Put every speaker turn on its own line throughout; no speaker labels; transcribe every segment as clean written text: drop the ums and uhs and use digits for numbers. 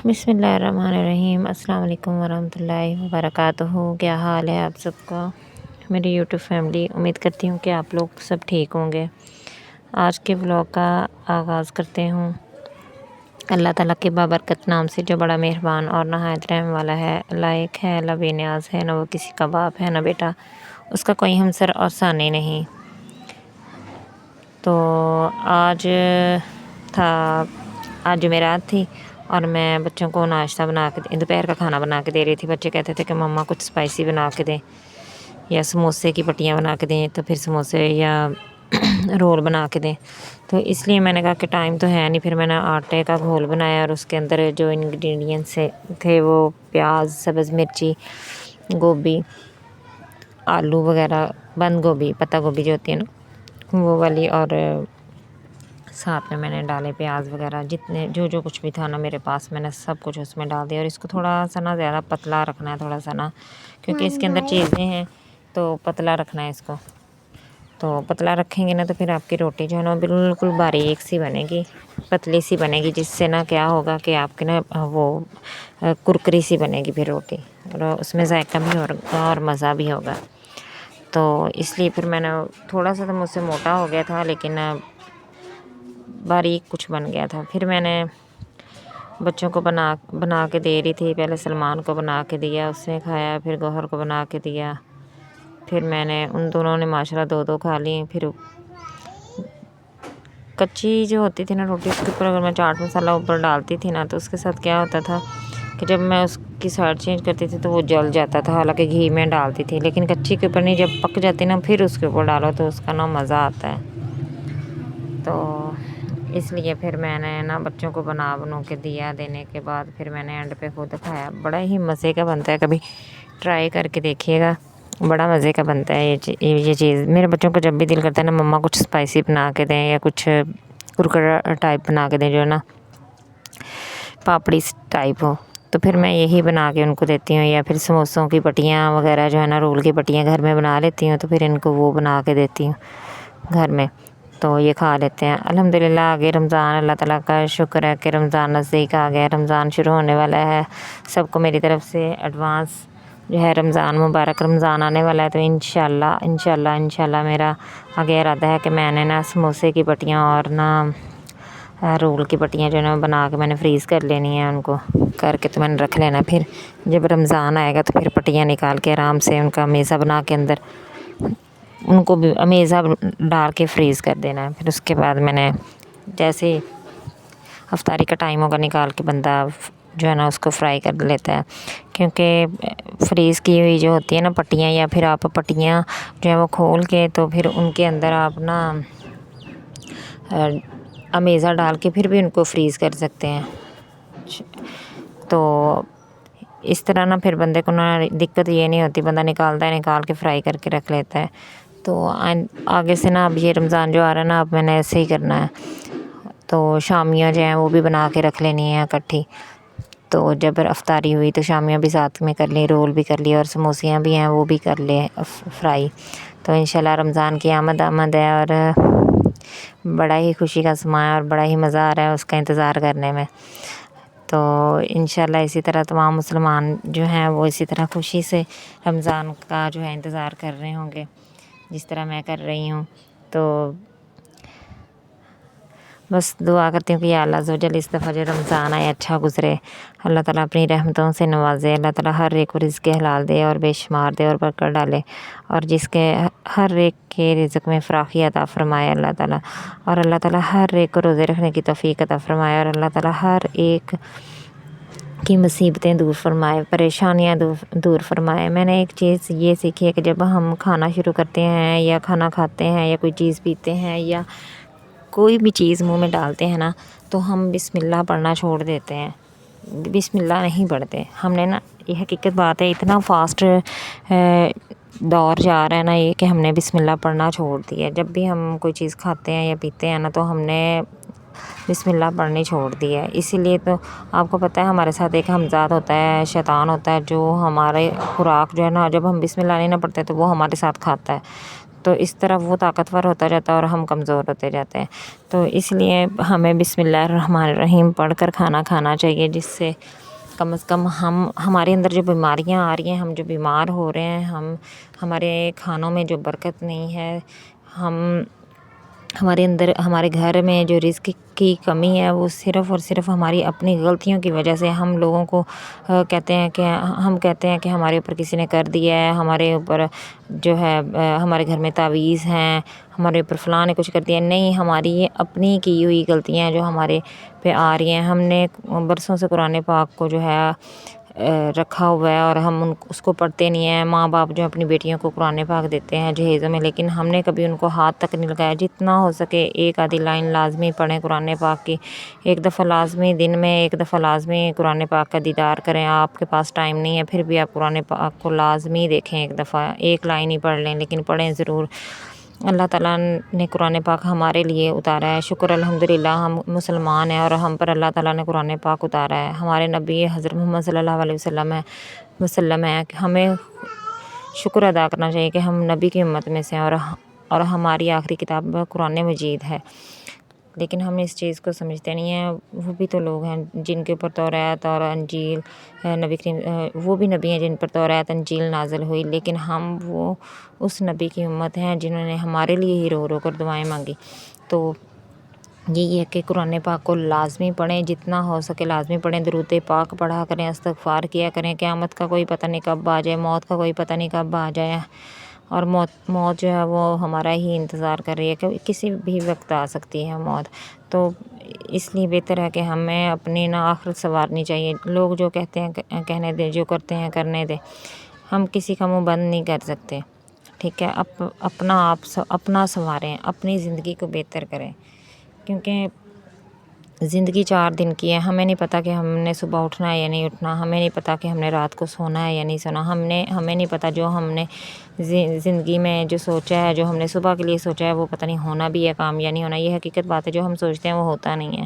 बिस्मिल्लाहिर्रहमानिर्रहीम। अस्सलाम वालेकुम वरहमतुल्लाहि वबरकातुहू। क्या हाल है आप सबका, मेरी यूट्यूब फैमिली। उम्मीद करती हूँ कि आप लोग सब ठीक होंगे। आज के व्लॉग का आगाज़ करते हूँ अल्लाह ताला के बाबरकत नाम से, जो बड़ा मेहरबान और नहायत रहम वाला है। लायक है, ला बेनियाज है, ना वो किसी का बाप है ना बेटा, उसका कोई हमसर और सानी नहीं। तो आज जुमेरात थी और मैं बच्चों को नाश्ता बना के, दोपहर का खाना बना के दे रही थी। बच्चे कहते थे कि मम्मा कुछ स्पाइसी बना के दें या समोसे की पट्टियाँ बना के दें, तो फिर समोसे या रोल बना के दें। तो इसलिए मैंने कहा कि टाइम तो है नहीं। फिर मैंने आटे का घोल बनाया और उसके अंदर जो इंग्रेडिएंट्स थे वो प्याज, सब्ज़ मिर्ची, गोभी, आलू वगैरह, बंद गोभी, पत्ता गोभी जो होती है ना वो वाली, और साथ में मैंने डाले प्याज वगैरह, जितने जो कुछ भी था ना मेरे पास, मैंने सब कुछ उसमें डाल दिया। और इसको थोड़ा सा ना ज़्यादा पतला रखना है, थोड़ा सा ना, क्योंकि इसके अंदर चीज़ें हैं तो पतला रखना है इसको। तो पतला रखेंगे ना तो फिर आपकी रोटी जो है ना बिल्कुल बारीक सी बनेगी, पतली सी बनेगी, जिससे ना क्या होगा कि आपकी ना वो कुरकुरी सी बनेगी फिर रोटी, और उसमें जायका भी होगा और मज़ा भी होगा। तो इसलिए फिर मैंने थोड़ा सा तो मुझसे मोटा हो गया था, लेकिन बारीक कुछ बन गया था। फिर मैंने बच्चों को बना के दे रही थी। पहले सलमान को बना के दिया, उसने खाया, फिर गौहर को बना के दिया, फिर मैंने, उन दोनों ने माशाल्लाह दो खा ली। फिर कच्ची जो होती थी ना रोटी, उसके ऊपर अगर मैं चाट मसाला ऊपर डालती थी ना, तो उसके साथ क्या होता था कि जब मैं उसकी साइड चेंज करती थी तो वो जल जाता था। हालांकि घी में डालती थी, लेकिन कच्ची के ऊपर नहीं, जब पक जाती ना फिर उसके ऊपर डालो तो उसका ना मज़ा आता है। तो इसलिए फिर मैंने ना बच्चों को बना के दिया। देने के बाद फिर मैंने एंड पे खुद खाया। बड़ा ही मज़े का बनता है, कभी ट्राई करके देखिएगा, बड़ा मज़े का बनता है ये चीज़। मेरे बच्चों को जब भी दिल करता है ना मम्मा कुछ स्पाइसी बना के दें या कुछ कुरकुरा टाइप बना के दें, जो है ना पापड़ी टाइप हो, तो फिर मैं यही बना के उनको देती हूँ। या फिर समोसों की पट्टियाँ वगैरह जो है ना, रोल की पट्टियाँ घर में बना लेती हूँ, तो फिर इनको वो बना के देती हूँ घर में, तो ये खा लेते हैं। अल्हम्दुलिल्लाह आगे रमज़ान, अल्लाह ताला का शुक्र है कि रमज़ान नज़दीक आ गया, रमज़ान शुरू होने वाला है। सबको मेरी तरफ से एडवांस जो है रमज़ान मुबारक। रमज़ान आने वाला है तो इंशाल्लाह मेरा आगे इरादा है कि मैंने ना समोसे की पट्टियाँ और ना रोल की पट्टियाँ जो है ना बना के मैंने फ्रीज़ कर लेनी है। उनको करके तो मैंने रख लेना। फिर जब रमज़ान आएगा तो फिर पट्टियाँ निकाल के आराम से उनका मेज़ा बना के अंदर उनको भी मेज़ा डाल के फ्रीज़ कर देना है। फिर उसके बाद मैंने जैसे अफ्तारी का टाइम होगा निकाल के बंदा जो है ना उसको फ्राई कर लेता है, क्योंकि फ्रीज़ की हुई जो होती है ना पट्टियाँ, या फिर आप पट्टियाँ जो है वो खोल के तो फिर उनके अंदर आप ना अमेज़ा डाल के फिर भी उनको फ्रीज़ कर सकते हैं। तो इस तरह ना फिर बंदे को ना दिक्कत ये नहीं होती, बंदा निकालता है, निकाल के फ्राई करके रख लेता है। तो आगे से ना अब ये रमज़ान जो आ रहा है ना, अब मैंने ऐसे ही करना है। तो शामियाँ जो हैं वो भी बना के रख लेनी है इकट्ठी। तो जब अफ्तारी हुई तो शामियाँ भी साथ में कर ली, रोल भी कर ली, और समोसियाँ भी हैं वो भी कर ले फ्राई। तो इंशाल्लाह रमज़ान की आमद है, और बड़ा ही खुशी का समा है और बड़ा ही मज़ा आ रहा है उसका इंतज़ार करने में। तो इंशाल्लाह इसी तरह तमाम मुसलमान जो हैं वो इसी तरह खुशी से रमज़ान का जो है इंतज़ार कर रहे होंगे, जिस तरह मैं कर रही हूँ। तो बस दुआ करती हूँ कि या अल्लाह अज़्ज़ व जल इस दफ़ा जो रमज़ान आए अच्छा गुज़रे। अल्लाह ताला अपनी रहमतों से नवाज़े। अल्लाह ताला हर एक को रिज़्क़ हलाल दे और बेशुमार दे और बरकत डाले, और जिसके हर एक के रिज़्क़ में फ़राखी अता फ़रमाए अल्लाह ताला। और अल्लाह ताला हर एक को रोज़े रखने की तौफ़ीक अता फ़रमाए, और अल्लाह ताला हर एक की मुसीबतें दूर फरमाए, परेशानियाँ दूर फरमाए। मैंने एक चीज़ ये सीखी है कि जब हम खाना शुरू करते हैं या खाना खाते हैं या कोई चीज़ पीते हैं या कोई भी चीज़ मुंह में डालते हैं ना, तो हम बिस्मिल्लाह पढ़ना छोड़ देते हैं, बिस्मिल्लाह नहीं पढ़ते। हमने ना, ये हकीकत बात है, इतना फ़ास्ट दौर जा रहा है ना ये, कि हमने बिस्मिल्लाह पढ़ना छोड़ दिया। जब भी हम कोई चीज़ खाते हैं या पीते हैं ना, तो हमने बिस्मिल्लाह पढ़नी छोड़ दी है। इसीलिए तो आपको पता है हमारे साथ एक हमज़ाद होता है, शैतान होता है, जो हमारे खुराक जो है ना, जब हम बिस्मिल्लाह नहीं ना पढ़ते तो वो हमारे साथ खाता है। تو اس طرح وہ طاقتور ہوتا جاتا ہے اور ہم کمزور ہوتے جاتے ہیں۔ تو اس لیے ہمیں بسم اللہ الرحمن الرحیم پڑھ کر کھانا کھانا چاہیے، جس سے کم از کم ہمارے اندر جو بیماریاں آ رہی ہیں، ہم جو بیمار ہو رہے ہیں، ہمارے کھانوں میں جو برکت نہیں ہے، ہمارے گھر میں جو رزق کی کمی ہے، وہ صرف اور صرف ہماری اپنی غلطیوں کی وجہ سے ہم لوگوں کو کہتے ہیں کہ ہمارے اوپر کسی نے کر دیا ہے، ہمارے اوپر جو ہے ہمارے گھر میں تعویذ ہیں، ہمارے اوپر فلاں نے کچھ کر دیا۔ نہیں، ہماری یہ اپنی کی ہوئی غلطیاں ہیں جو ہمارے پہ آ رہی ہیں۔ ہم نے برسوں سے قرآن پاک کو جو ہے رکھا ہوا ہے اور ہم اس کو پڑھتے نہیں ہیں۔ ماں باپ جو اپنی بیٹیوں کو قرآن پاک دیتے ہیں جہیزوں میں، لیکن ہم نے کبھی ان کو ہاتھ تک نہیں لگایا۔ جتنا ہو سکے ایک آدھی لائن لازمی پڑھیں قرآن پاک کی، ایک دفعہ لازمی، دن میں ایک دفعہ لازمی قرآن پاک کا دیدار کریں۔ آپ کے پاس ٹائم نہیں ہے پھر بھی آپ قرآن پاک کو لازمی دیکھیں، ایک دفعہ ایک لائن ہی پڑھ لیں، لیکن پڑھیں ضرور۔ اللہ تعالیٰ نے قرآن پاک ہمارے لیے اتارا ہے، شکر الحمدللہ ہم مسلمان ہیں اور ہم پر اللہ تعالیٰ نے قرآن پاک اتارا ہے۔ ہمارے نبی حضرت محمد صلی اللہ علیہ وسلم ہے کہ ہمیں شکر ادا کرنا چاہیے کہ ہم نبی کی امت میں سے ہیں اور ہماری آخری کتاب قرآن مجید ہے، لیکن ہم اس چیز کو سمجھتے نہیں ہیں۔ وہ بھی تو لوگ ہیں جن کے اوپر توریت اور انجیل نبی کریم، وہ بھی نبی ہیں جن پر توریت انجیل نازل ہوئی، لیکن ہم وہ اس نبی کی امت ہیں جنہوں نے ہمارے لیے ہی رو رو کر دعائیں مانگی۔ تو یہی ہے کہ قرآن پاک کو لازمی پڑھیں، جتنا ہو سکے لازمی پڑھیں، درود پاک پڑھا کریں، استغفار کیا کریں۔ قیامت کا کوئی پتہ نہیں کب آ جائے، موت کا کوئی پتہ نہیں کب آ جائے، اور موت جو ہے وہ ہمارا ہی انتظار کر رہی ہے کہ کسی بھی وقت آ سکتی ہے موت۔ تو اس لیے بہتر ہے کہ ہمیں اپنی آخرت سنوارنی چاہیے۔ لوگ جو کہتے ہیں کہنے دیں، جو کرتے ہیں کرنے دیں، ہم کسی کا منہ بند نہیں کر سکتے، ٹھیک ہے؟ اپنا سنواریں، اپنی زندگی کو بہتر کریں، کیونکہ زندگی 4 دن کی ہے۔ ہمیں نہیں پتہ کہ ہم نے صبح اٹھنا ہے یا نہیں اٹھنا، ہمیں نہیں پتہ کہ ہم نے رات کو سونا ہے یا نہیں سونا، ہمیں نہیں پتہ جو ہم نے زندگی میں جو سوچا ہے، جو ہم نے صبح کے لیے سوچا ہے، وہ پتہ نہیں ہونا بھی ہے کام یا نہیں ہونا۔ یہ حقیقت بات ہے، جو ہم سوچتے ہیں وہ ہوتا نہیں ہے،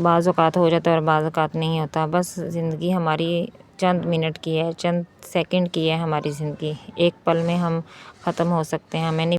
بعض اوقات ہو جاتا ہے اور بعض اوقات نہیں ہوتا۔ بس زندگی ہماری چند منٹ کی ہے، چند سیکنڈ کی ہے ہماری زندگی، ایک پل میں ہم ختم ہو سکتے ہیں، ہمیں نہیں